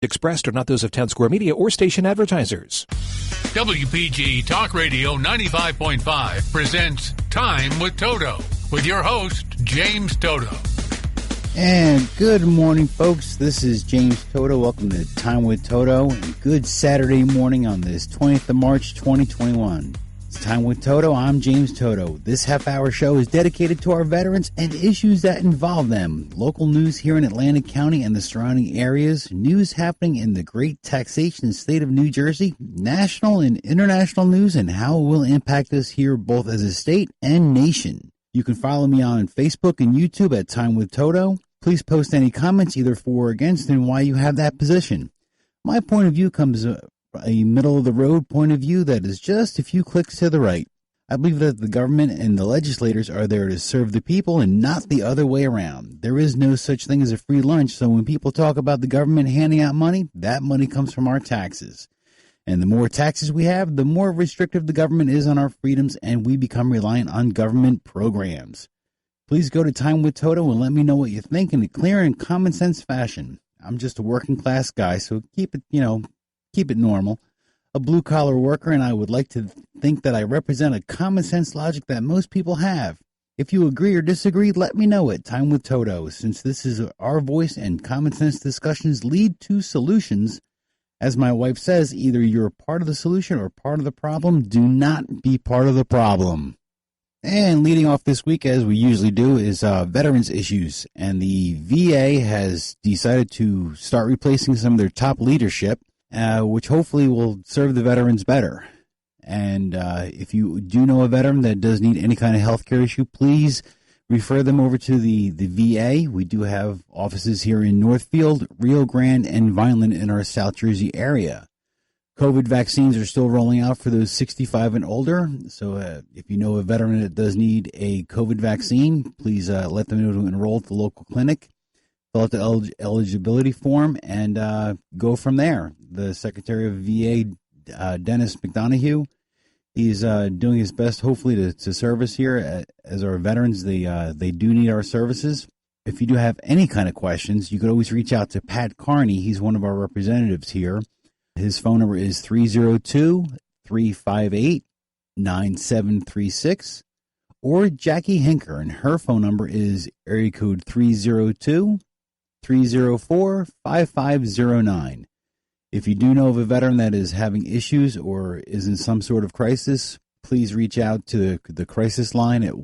expressed are not those of Town Square Media or station advertisers. WPG Talk Radio 95.5 presents Time with Toto with your host, James Toto. And good morning, folks. This is James Toto. Welcome to Time with Toto. And good Saturday morning on this 20th of March, 2021. It's Time with Toto. I'm James Toto. This half-hour show is dedicated to our veterans and issues that involve them. Local news here in Atlantic County and the surrounding areas. News happening in the great taxation state of New Jersey. National and international news and how it will impact us here both as a state and nation. You can follow me on Facebook and YouTube at Time with Toto. Please post any comments either for or against and why you have that position. My point of view comes a middle-of-the-road point of view that is just a few clicks to the right. I believe that the government and the legislators are there to serve the people and not the other way around. There is no such thing as a free lunch, so when people talk about the government handing out money, that money comes from our taxes. And the more taxes we have, the more restrictive the government is on our freedoms, and we become reliant on government programs. Please go to Time with Toto and let me know what you think in a clear and common sense fashion. I'm just a working class guy, so keep it normal. A blue-collar worker, and I would like to think that I represent a common-sense logic that most people have. If you agree or disagree, let me know at Time with Toto, since this is our voice and common-sense discussions lead to solutions. As my wife says, either you're part of the solution or part of the problem. Do not be part of the problem. And leading off this week, as we usually do, is veterans issues. And the VA has decided to start replacing some of their top leadership, which hopefully will serve the veterans better. And if you do know a veteran that does need any kind of health care issue, please refer them over to the VA. We do have offices here in Northfield, Rio Grande, and Vineland in our South Jersey area. COVID vaccines are still rolling out for those 65 and older. So if you know a veteran that does need a COVID vaccine, please let them know to enroll at the local clinic. Fill out the eligibility form and go from there. The Secretary of VA, Dennis McDonough, he's doing his best, hopefully, to serve us here as our veterans. They do need our services. If you do have any kind of questions, you could always reach out to Pat Carney. He's one of our representatives here. His phone number is 302-358-9736. Or Jackie Hinker, and her phone number is area code 302-304-5509. If you do know of a veteran that is having issues or is in some sort of crisis, please reach out to the crisis line at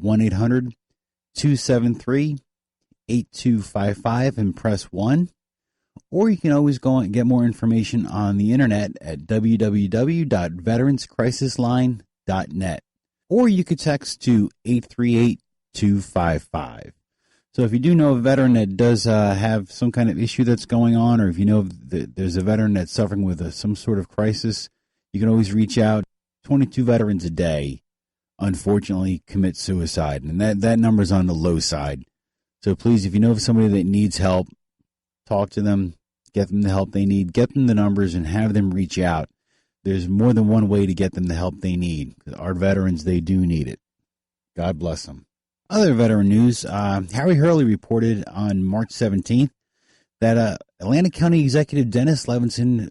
1-800-273-8255 and press 1. Or you can always go and get more information on the internet at www.veteranscrisisline.net. Or you could text to 838-255. So if you do know a veteran that does have some kind of issue that's going on, or if you know that there's a veteran that's suffering with some sort of crisis, you can always reach out. 22 veterans a day, unfortunately, commit suicide, and that number's on the low side. So please, if you know of somebody that needs help, talk to them, get them the help they need, get them the numbers, and have them reach out. There's more than one way to get them the help they need. Our veterans, they do need it. God bless them. Other veteran news, Harry Hurley reported on March 17th that Atlantic County Executive Dennis Levinson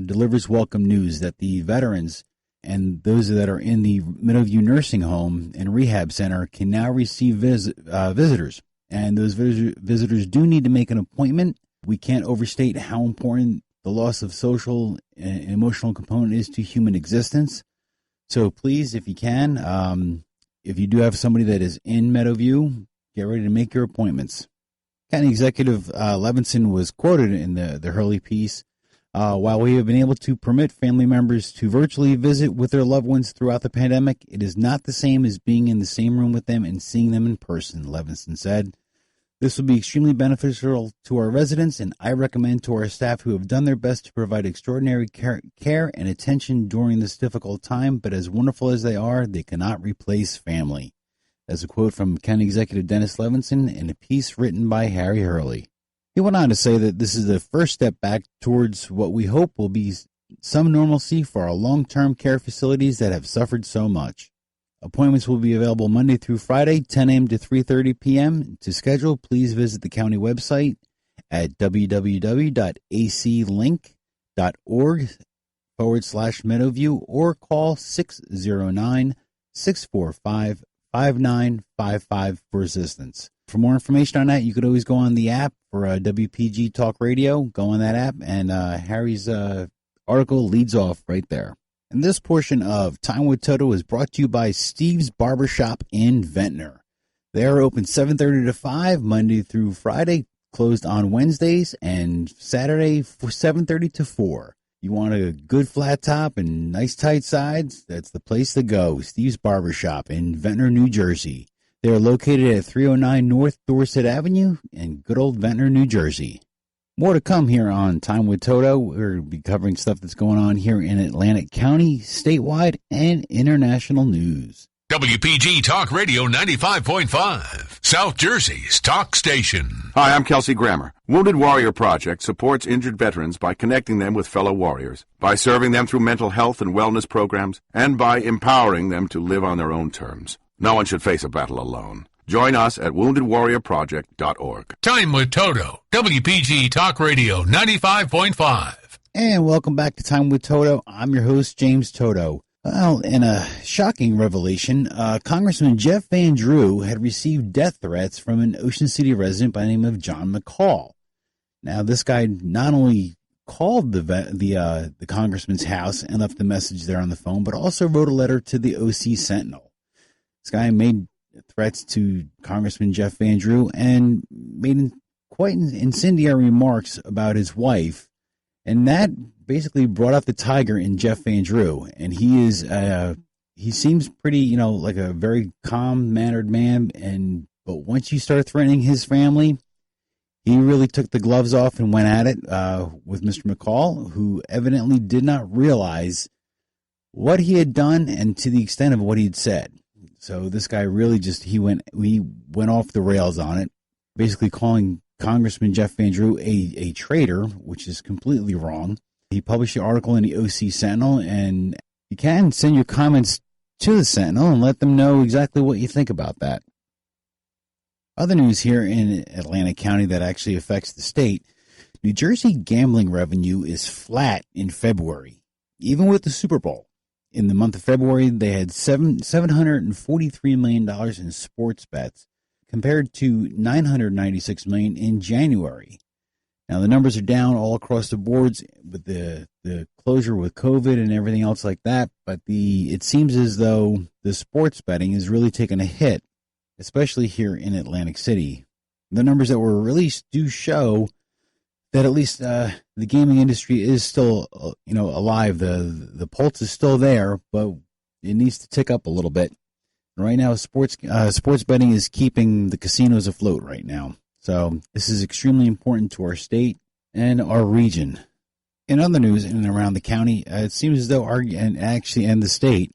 delivers welcome news that the veterans and those that are in the Meadowview Nursing Home and Rehab Center can now receive visitors. And those visitors do need to make an appointment. We can't overstate how important the loss of social and emotional component is to human existence. So please, if you can, if you do have somebody that is in Meadowview, get ready to make your appointments. County Executive Levinson was quoted in the Hurley piece. While we have been able to permit family members to virtually visit with their loved ones throughout the pandemic, it is not the same as being in the same room with them and seeing them in person, Levinson said. This will be extremely beneficial to our residents, and I recommend to our staff who have done their best to provide extraordinary care and attention during this difficult time, but as wonderful as they are, they cannot replace family. That's a quote from County Executive Dennis Levinson in a piece written by Harry Hurley. He went on to say that this is the first step back towards what we hope will be some normalcy for our long-term care facilities that have suffered so much. Appointments will be available Monday through Friday, 10 a.m. to 3:30 p.m. To schedule, please visit the county website at www.aclink.org/Meadowview or call 609-645-5955 for assistance. For more information on that, you could always go on the app for WPG Talk Radio. Go on that app, and Harry's article leads off right there. And this portion of Time with Toto is brought to you by Steve's Barbershop in Ventnor. They are open 7:30 to 5, Monday through Friday, closed on Wednesdays, and Saturday for 7:30 to 4. You want a good flat top and nice tight sides? That's the place to go. Steve's Barbershop in Ventnor, New Jersey. They are located at 309 North Dorset Avenue in good old Ventnor, New Jersey. More to come here on Time with Toto. We're going to be covering stuff that's going on here in Atlantic County, statewide, and international news. WPG Talk Radio 95.5, South Jersey's talk station. Hi, I'm Kelsey Grammer. Wounded Warrior Project supports injured veterans by connecting them with fellow warriors, by serving them through mental health and wellness programs, and by empowering them to live on their own terms. No one should face a battle alone. Join us at woundedwarriorproject.org. Time with Toto, WPG Talk Radio 95.5. And welcome back to Time with Toto. I'm your host, James Toto. Well, in a shocking revelation, Congressman Jeff Van Drew had received death threats from an Ocean City resident by the name of John McCall. Now, this guy not only called the congressman's house and left a message there on the phone, but also wrote a letter to the OC Sentinel. This guy made threats to Congressman Jeff Van Drew and made quite incendiary remarks about his wife, and that basically brought out the tiger in Jeff Van Drew. And he seems pretty, like a very calm-mannered man, but once you start threatening his family, he really took the gloves off and went at it with Mr. McCall, who evidently did not realize what he had done and to the extent of what he had said. So this guy really he went off the rails on it, basically calling Congressman Jeff Van Drew a traitor, which is completely wrong. He published the article in the OC Sentinel, and you can send your comments to the Sentinel and let them know exactly what you think about that. Other news here in Atlantic County that actually affects the state, New Jersey gambling revenue is flat in February, even with the Super Bowl. In the month of February, they had $743 million in sports bets, compared to $996 million in January. Now, the numbers are down all across the boards with the closure with COVID and everything else like that, but it seems as though the sports betting is really taking a hit, especially here in Atlantic City. The numbers that were released do show that at least the gaming industry is still, alive. The pulse is still there, but it needs to tick up a little bit. Right now, sports betting is keeping the casinos afloat right now. So this is extremely important to our state and our region. In other news in and around the county, it seems as though and the state,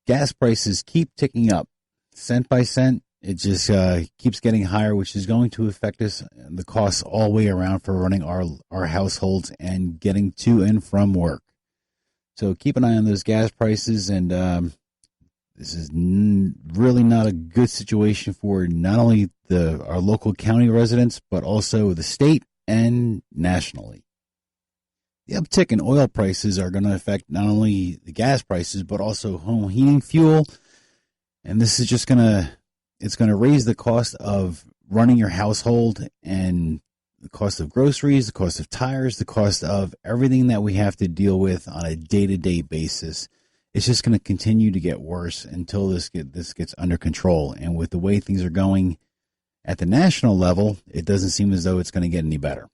gas prices keep ticking up, cent by cent. It just keeps getting higher, which is going to affect us, the costs all the way around for running our households and getting to and from work. So keep an eye on those gas prices, and this is really not a good situation for not only our local county residents, but also the state and nationally. The uptick in oil prices are going to affect not only the gas prices, but also home heating fuel, and this is just it's going to raise the cost of running your household and the cost of groceries, the cost of tires, the cost of everything that we have to deal with on a day-to-day basis. It's just going to continue to get worse until this gets under control. And with the way things are going at the national level, it doesn't seem as though it's going to get any better.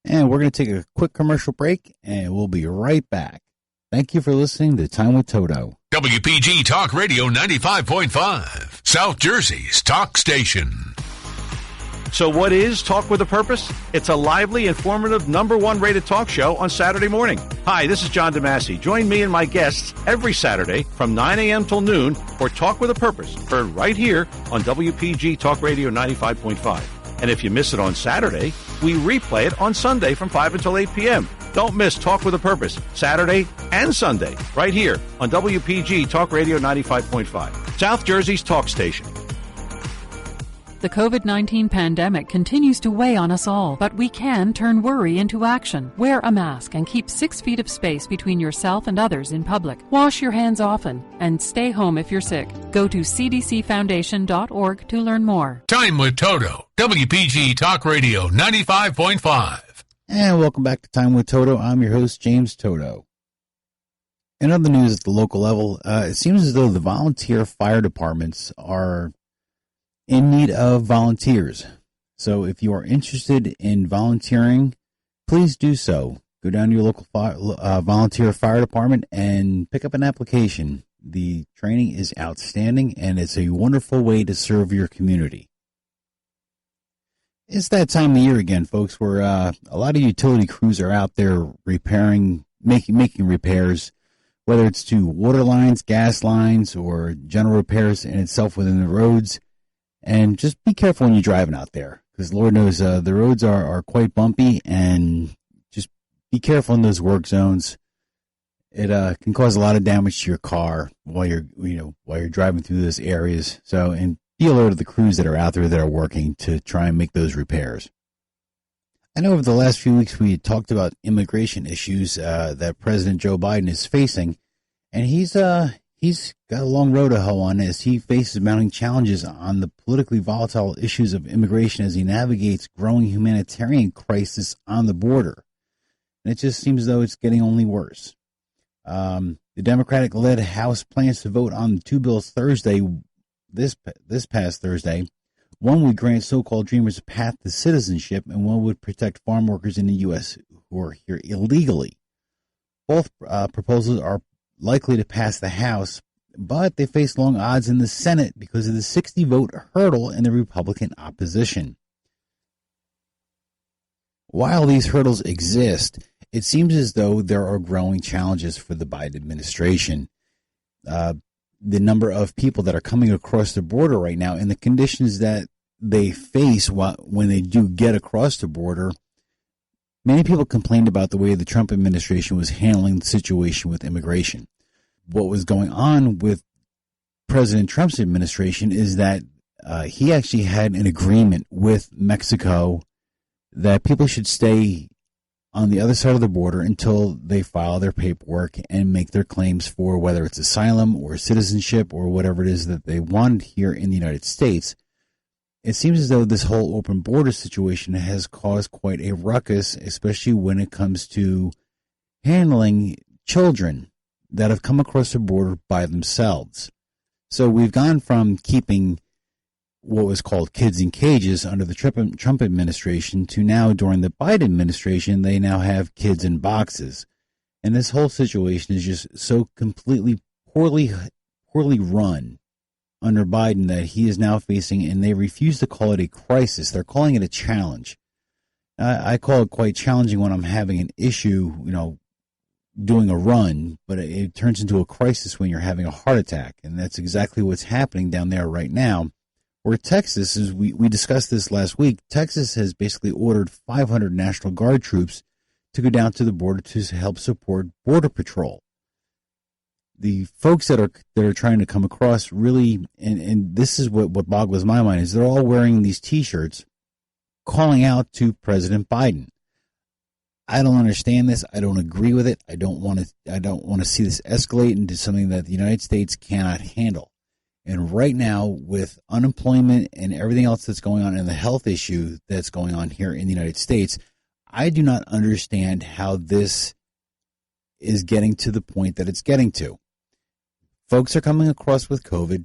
And we're going to take a quick commercial break, and we'll be right back. Thank you for listening to Time with Toto. WPG Talk Radio 95.5, South Jersey's talk station. So what is Talk with a Purpose? It's a lively, informative, #1 rated talk show on Saturday morning. Hi, this is John DeMasi. Join me and my guests every Saturday from 9 a.m. till noon for Talk with a Purpose, heard right here on WPG Talk Radio 95.5. And if you miss it on Saturday, we replay it on Sunday from 5 until 8 p.m. Don't miss Talk with a Purpose, Saturday and Sunday, right here on WPG Talk Radio 95.5, South Jersey's talk station. The COVID-19 pandemic continues to weigh on us all, but we can turn worry into action. Wear a mask and keep 6 feet of space between yourself and others in public. Wash your hands often and stay home if you're sick. Go to cdcfoundation.org to learn more. Time with Toto, WPG Talk Radio 95.5. And welcome back to Time with Toto. I'm your host, James Toto. In other news at the local level, it seems as though the volunteer fire departments are in need of volunteers. So if you are interested in volunteering, please do so. Go down to your local volunteer fire department and pick up an application. The training is outstanding, and it's a wonderful way to serve your community. It's that time of year again, folks, where a lot of utility crews are out there repairing, making repairs, whether it's to water lines, gas lines, or general repairs in itself within the roads. And just be careful when you're driving out there, because Lord knows the roads are quite bumpy, and just be careful in those work zones. It can cause a lot of damage to your car while you're driving through those areas. So, and be alert of the crews that are out there that are working to try and make those repairs. I know over the last few weeks we had talked about immigration issues that President Joe Biden is facing, and he's got a long road to hoe on as he faces mounting challenges on the politically volatile issues of immigration as he navigates growing humanitarian crisis on the border. And it just seems as though it's getting only worse. The Democratic-led House plans to vote on 2 bills Thursday, this past Thursday. One would grant so-called dreamers a path to citizenship, and one would protect farm workers in the U.S. who are here illegally. Both proposals are likely to pass the House, but they face long odds in the Senate because of the 60-vote hurdle in the Republican opposition. While these hurdles exist, it seems as though there are growing challenges for the Biden administration. The number of people that are coming across the border right now and the conditions that they face when they do get across the border, many people complained about the way the Trump administration was handling the situation with immigration. What was going on with President Trump's administration is that he actually had an agreement with Mexico that people should stay on the other side of the border until they file their paperwork and make their claims for whether it's asylum or citizenship or whatever it is that they want here in the United States. It seems as though this whole open border situation has caused quite a ruckus, especially when it comes to handling children that have come across the border by themselves. So we've gone from keeping what was called kids in cages under the Trump administration to now during the Biden administration, they now have kids in boxes. And this whole situation is just so completely poorly run under Biden that he is now facing, and they refuse to call it a crisis. They're calling it a challenge. I call it quite challenging when I'm having an issue, doing a run, but it turns into a crisis when you're having a heart attack. And that's exactly what's happening down there right now. Where Texas, as we discussed this last week, Texas has basically ordered 500 National Guard troops to go down to the border to help support Border Patrol. The folks that are trying to come across really, and this is what boggles my mind, is they're all wearing these T-shirts calling out to President Biden. I don't understand this. I don't agree with it. I don't want to see this escalate into something that the United States cannot handle. And right now, with unemployment and everything else that's going on and the health issue that's going on here in the United States, I do not understand how this is getting to the point that it's getting to. Folks are coming across with COVID.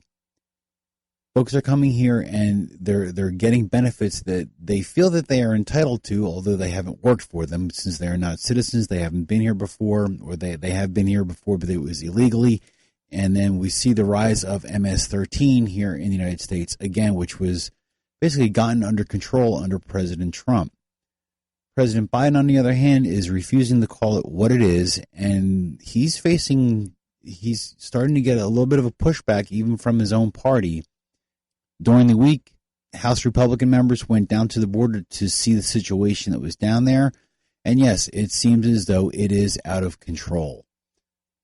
Folks are coming here and they're getting benefits that they feel that they are entitled to, although they haven't worked for them since they are not citizens. They haven't been here before, or they have been here before, but it was illegally. And then we see the rise of MS-13 here in the United States again, which was basically gotten under control under President Trump. President Biden, on the other hand, is refusing to call it what it is, and he's starting to get a little bit of a pushback even from his own party. During the week, House Republican members went down to the border to see the situation that was down there, and yes, it seems as though it is out of control.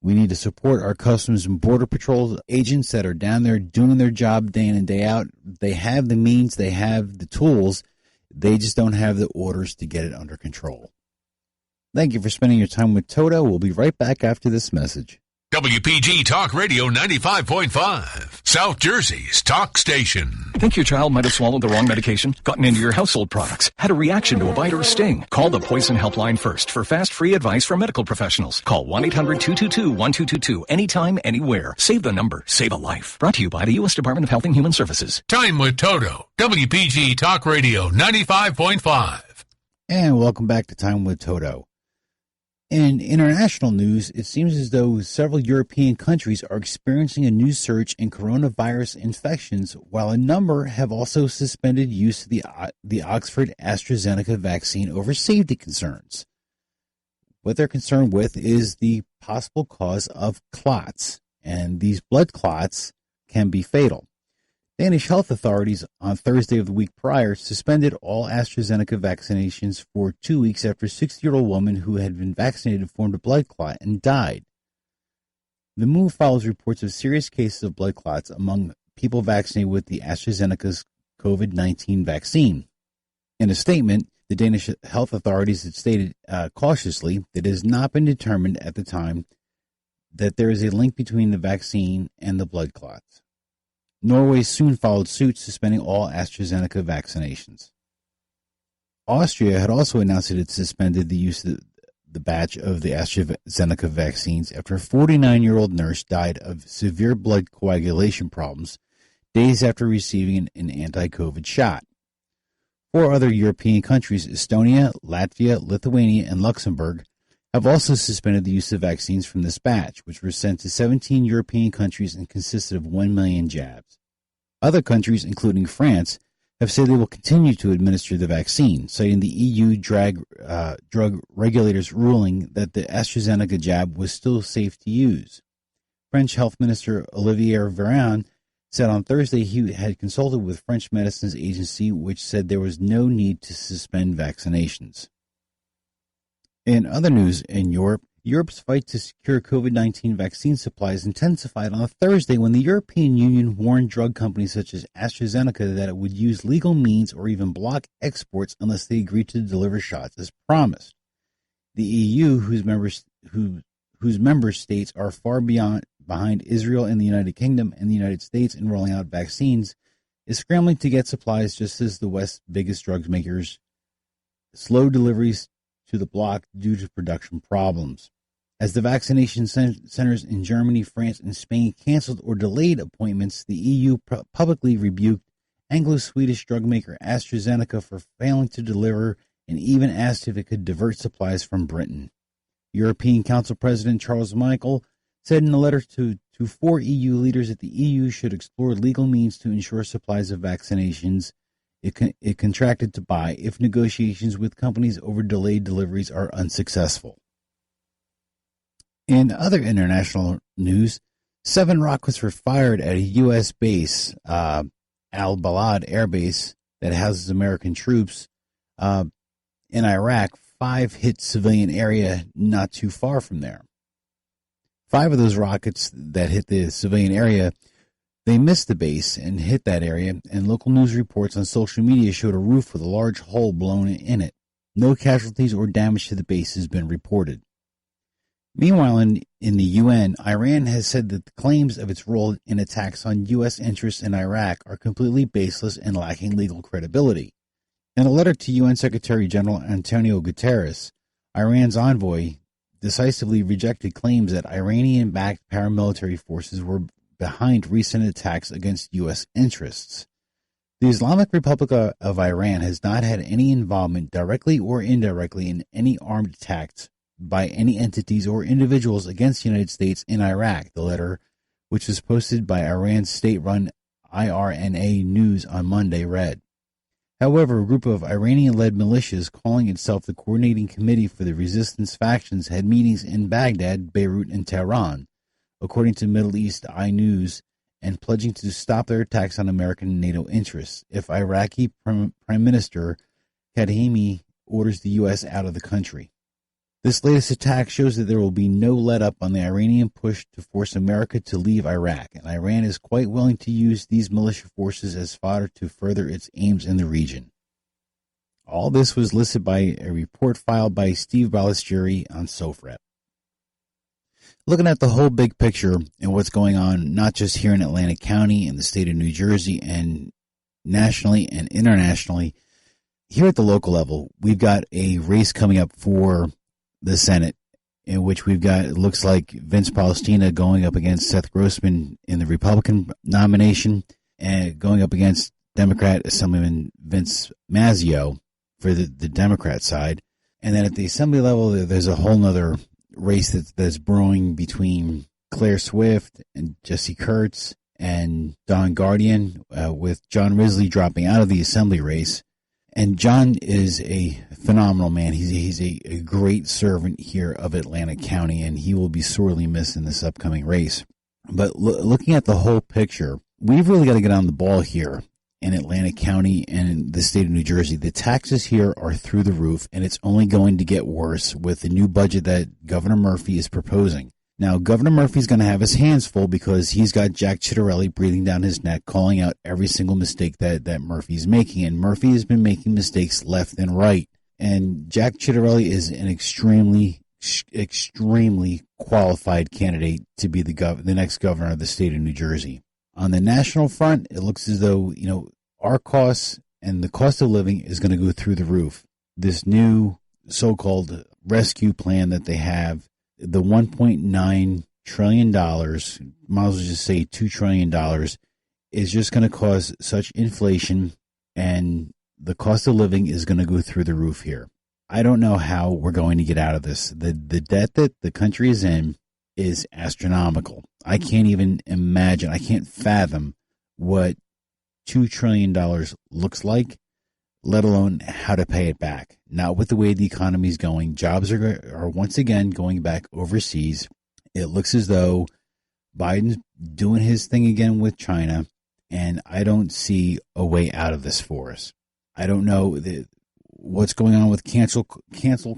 We need to support our Customs and Border Patrol agents that are down there doing their job day in and day out. They have the means, they have the tools, they just don't have the orders to get it under control. Thank you for spending your time with Toto. We'll be right back after this message. WPG Talk Radio 95.5, South Jersey's talk station. Think your child might have swallowed the wrong medication, gotten into your household products, had a reaction to a bite or a sting? Call the Poison Helpline first for fast, free advice from medical professionals. Call 1-800-222-1222 anytime, anywhere. Save the number, save a life. Brought to you by the U.S. Department of Health and Human Services. Time with Toto, WPG Talk Radio 95.5. And welcome back to Time with Toto. In international news, it seems as though several European countries are experiencing a new surge in coronavirus infections, while a number have also suspended use of the Oxford AstraZeneca vaccine over safety concerns. What they're concerned with is the possible cause of clots, and these blood clots can be fatal. Danish health authorities on Thursday of the week prior suspended all AstraZeneca vaccinations for 2 weeks after a 60-year-old woman who had been vaccinated formed a blood clot and died. The move follows reports of serious cases of blood clots among people vaccinated with the AstraZeneca's COVID-19 vaccine. In a statement, the Danish health authorities had stated cautiously that it has not been determined at the time that there is a link between the vaccine and the blood clots. Norway soon followed suit, suspending all AstraZeneca vaccinations. Austria had also announced that it suspended the use of the batch of the AstraZeneca vaccines after a 49-year-old nurse died of severe blood coagulation problems days after receiving an anti-COVID shot. 4 other European countries, Estonia, Latvia, Lithuania, and Luxembourg, have also suspended the use of vaccines from this batch, which were sent to 17 European countries and consisted of 1 million jabs. Other countries, including France, have said they will continue to administer the vaccine, citing the EU drug regulators' ruling that the AstraZeneca jab was still safe to use. French Health Minister Olivier Véran said on Thursday he had consulted with French Medicines Agency, which said there was no need to suspend vaccinations. In other news in Europe, Europe's fight to secure COVID-19 vaccine supplies intensified on Thursday when the European Union warned drug companies such as AstraZeneca that it would use legal means or even block exports unless they agreed to deliver shots as promised. The EU, whose member states are far behind Israel and the United Kingdom and the United States in rolling out vaccines, is scrambling to get supplies just as the West's biggest drug makers slow deliveries to the bloc due to production problems. As the vaccination centers in Germany, France, and Spain canceled or delayed appointments, the EU publicly rebuked Anglo-Swedish drug maker AstraZeneca for failing to deliver and even asked if it could divert supplies from Britain. European Council President Charles Michel said in a letter to 4 EU leaders that the EU should explore legal means to ensure supplies of vaccinations it contracted to buy if negotiations with companies over delayed deliveries are unsuccessful. In other international news, 7 rockets were fired at a U.S. base, Al-Balad Air Base, that houses American troops in Iraq. 5 hit civilian area not too far from there. 5 of those rockets that hit the civilian area, they missed the base and hit that area, and local news reports on social media showed a roof with a large hole blown in it. No casualties or damage to the base has been reported. Meanwhile, in the UN, Iran has said that the claims of its role in attacks on U.S. interests in Iraq are completely baseless and lacking legal credibility. In a letter to UN Secretary General Antonio Guterres, Iran's envoy decisively rejected claims that Iranian-backed paramilitary forces were behind recent attacks against U.S. interests. The Islamic Republic of Iran has not had any involvement, directly or indirectly, in any armed attacks by any entities or individuals against the United States in Iraq, the letter, which was posted by Iran's state-run IRNA News on Monday, read. However, a group of Iranian-led militias calling itself the Coordinating Committee for the Resistance Factions had meetings in Baghdad, Beirut, and Tehran, according to Middle East Eye News, and pledging to stop their attacks on American and NATO interests if Iraqi Prime Minister Kadhimi orders the U.S. out of the country. This latest attack shows that there will be no let-up on the Iranian push to force America to leave Iraq, and Iran is quite willing to use these militia forces as fodder to further its aims in the region. All this was listed by a report filed by Steve Balistrieri on SOFREP. Looking at the whole big picture and what's going on, not just here in Atlantic County and the state of New Jersey and nationally and internationally, here at the local level, we've got a race coming up for the Senate in which we've got, it looks like, Vince Palestina going up against Seth Grossman in the Republican nomination and going up against Democrat Assemblyman Vince Mazzeo for the Democrat side. And then at the Assembly level, there's a whole nother race that's brewing between Claire Swift and Jesse Kurtz and Don Guardian, with John Risley dropping out of the Assembly race. And John is a phenomenal man. He's a great servant here of Atlantic County, and he will be sorely missed in this upcoming race. But looking at the whole picture, we've really got to get on the ball here in Atlantic County and in the state of New Jersey. The taxes here are through the roof, and it's only going to get worse with the new budget that Governor Murphy is proposing. Now, Governor Murphy's going to have his hands full because he's got Jack Ciattarelli breathing down his neck, calling out every single mistake that Murphy's making. And Murphy has been making mistakes left and right. And Jack Ciattarelli is an extremely qualified candidate to be the next governor of the state of New Jersey. On the national front, it looks as though, our costs and the cost of living is going to go through the roof. This new so-called rescue plan that they have, the $1.9 trillion, might as well just say $2 trillion, is just going to cause such inflation, and the cost of living is going to go through the roof here. I don't know how we're going to get out of this. The debt that the country is in is astronomical. I can't even imagine, I can't fathom what $2 trillion looks like, let alone how to pay it back. Not with the way the economy is going. Jobs are once again going back overseas. It looks as though Biden's doing his thing again with China, and I don't see a way out of this for us. I don't know what's going on with cancel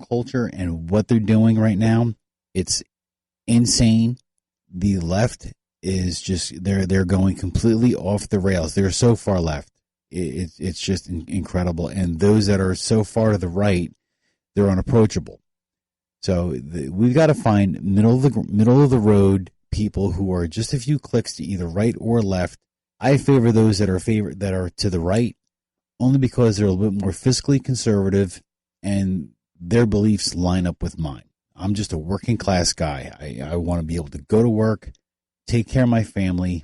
culture and what they're doing right now. It's insane. The left is just, they're going completely off the rails. They're so far left. It's just incredible. And those that are so far to the right, they're unapproachable. So we've got to find middle of the road people who are just a few clicks to either right or left. I favor those that are to the right, only because they're a little bit more fiscally conservative and their beliefs line up with mine. I'm just a working class guy. I want to be able to go to work, take care of my family,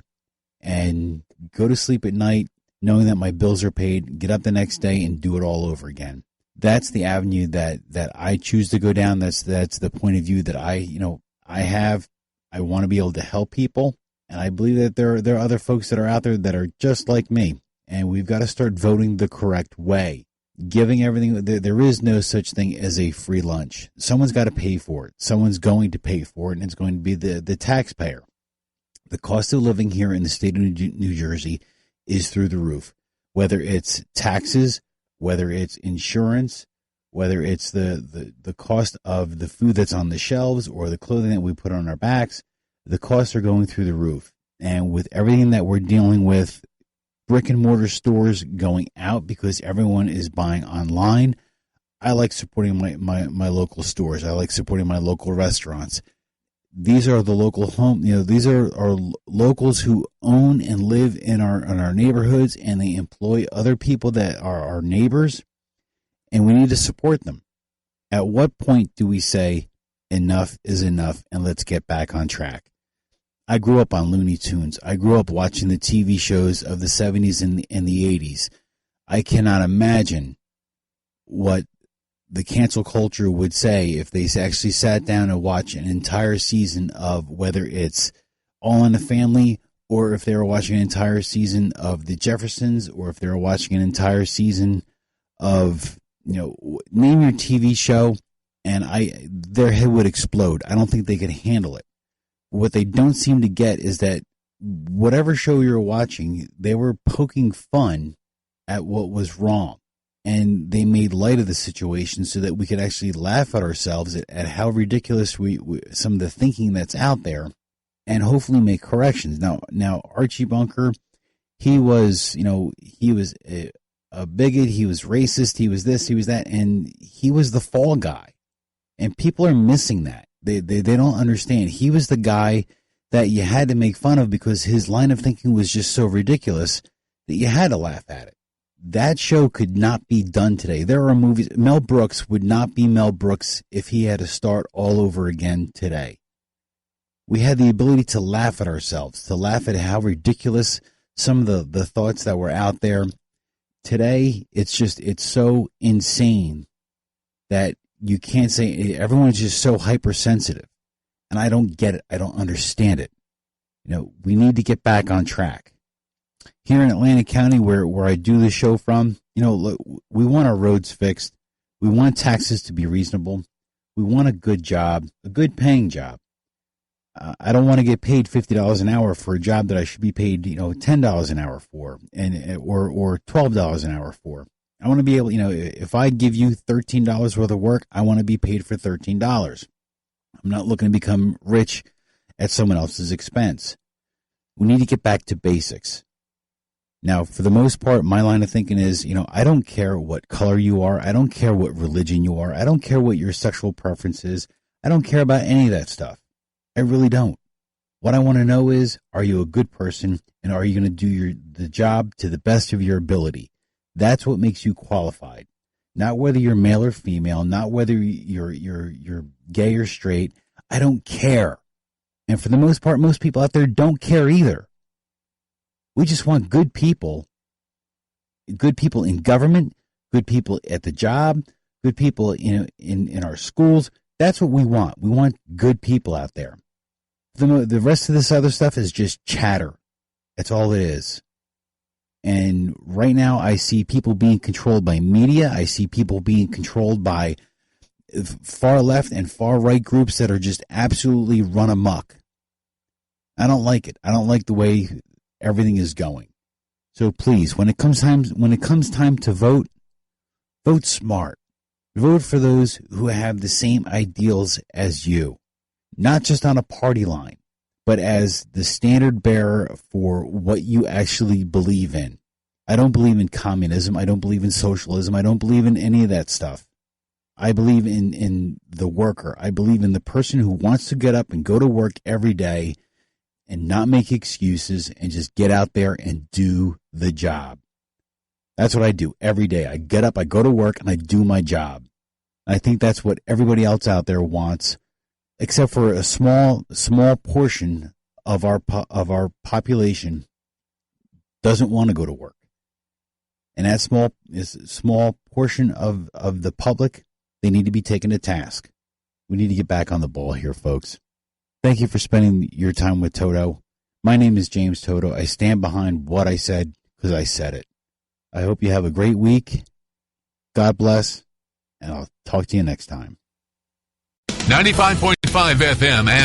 and go to sleep at night knowing that my bills are paid, get up the next day and do it all over again. That's the avenue that I choose to go down. That's the point of view that I have. I want to be able to help people, and I believe that there are other folks that are out there that are just like me, and we've got to start voting the correct way. Giving everything, there is no such thing as a free lunch. Someone's got to pay for it. Someone's going to pay for it, and it's going to be the taxpayer. The cost of living here in the state of New Jersey is through the roof, whether it's taxes, whether it's insurance, whether it's the cost of the food that's on the shelves or the clothing that we put on our backs. The costs are going through the roof. And with everything that we're dealing with, brick and mortar stores going out because everyone is buying online, I like supporting my local stores. I like supporting my local restaurants. These are the local these are our locals who own and live in our neighborhoods, and they employ other people that are our neighbors, and we need to support them. At what point do we say enough is enough and let's get back on track? I grew up on Looney Tunes. I grew up watching the TV shows of the 70s and the 80s. I cannot imagine what the cancel culture would say if they actually sat down and watched an entire season of, whether it's All in the Family, or if they were watching an entire season of The Jeffersons, or if they were watching an entire season of, name your TV show, and their head would explode. I don't think they could handle it. What they don't seem to get is that whatever show you're watching, they were poking fun at what was wrong. and they made light of the situation so that we could actually laugh at ourselves at how ridiculous we some of the thinking that's out there, and hopefully make corrections. Now Archie Bunker, he was a bigot, he was racist, he was this, he was that, and he was the fall guy. And people are missing that. They don't understand. He was the guy that you had to make fun of because his line of thinking was just so ridiculous that you had to laugh at it. That show could not be done today. There are movies. Mel Brooks would not be Mel Brooks if he had to start all over again today. We had the ability to laugh at ourselves, to laugh at how ridiculous some of the thoughts that were out there. Today, it's so insane that you can't say, everyone's just so hypersensitive. And I don't get it. I don't understand it. We need to get back on track. Here in Atlantic County, where I do the show from, look, we want our roads fixed. We want taxes to be reasonable. We want a good job, a good paying job. I don't want to get paid $50 an hour for a job that I should be paid, $10 an hour for, or $12 an hour for. I want to be able, if I give you $13 worth of work, I want to be paid for $13. I'm not looking to become rich at someone else's expense. We need to get back to basics. Now, for the most part, my line of thinking is, I don't care what color you are. I don't care what religion you are. I don't care what your sexual preference is. I don't care about any of that stuff. I really don't. What I want to know is, are you a good person, and are you going to do the job to the best of your ability? That's what makes you qualified. Not whether you're male or female, not whether you're gay or straight. I don't care. And for the most part, most people out there don't care either. We just want good people in government, good people at the job, good people in our schools. That's what we want. We want good people out there. The rest of this other stuff is just chatter. That's all it is. And right now I see people being controlled by media. I see people being controlled by far left and far right groups that are just absolutely run amok. I don't like it. I don't like the way everything is going. So please, when it comes time to vote, vote smart. Vote for those who have the same ideals as you, not just on a party line, but as the standard bearer for what you actually believe in. I don't believe in communism. I don't believe in socialism. I don't believe in any of that stuff. I believe in the worker. I believe in the person who wants to get up and go to work every day and not make excuses and just get out there and do the job. That's what I do every day. I get up, I go to work, and I do my job. I think that's what everybody else out there wants, except for a small portion of our population doesn't want to go to work. And that small portion of the public, they need to be taken to task. We need to get back on the ball here, folks. Thank you for spending your time with Toto. My name is James Toto. I stand behind what I said because I said it. I hope you have a great week. God bless, and I'll talk to you next time. 95.5 FM and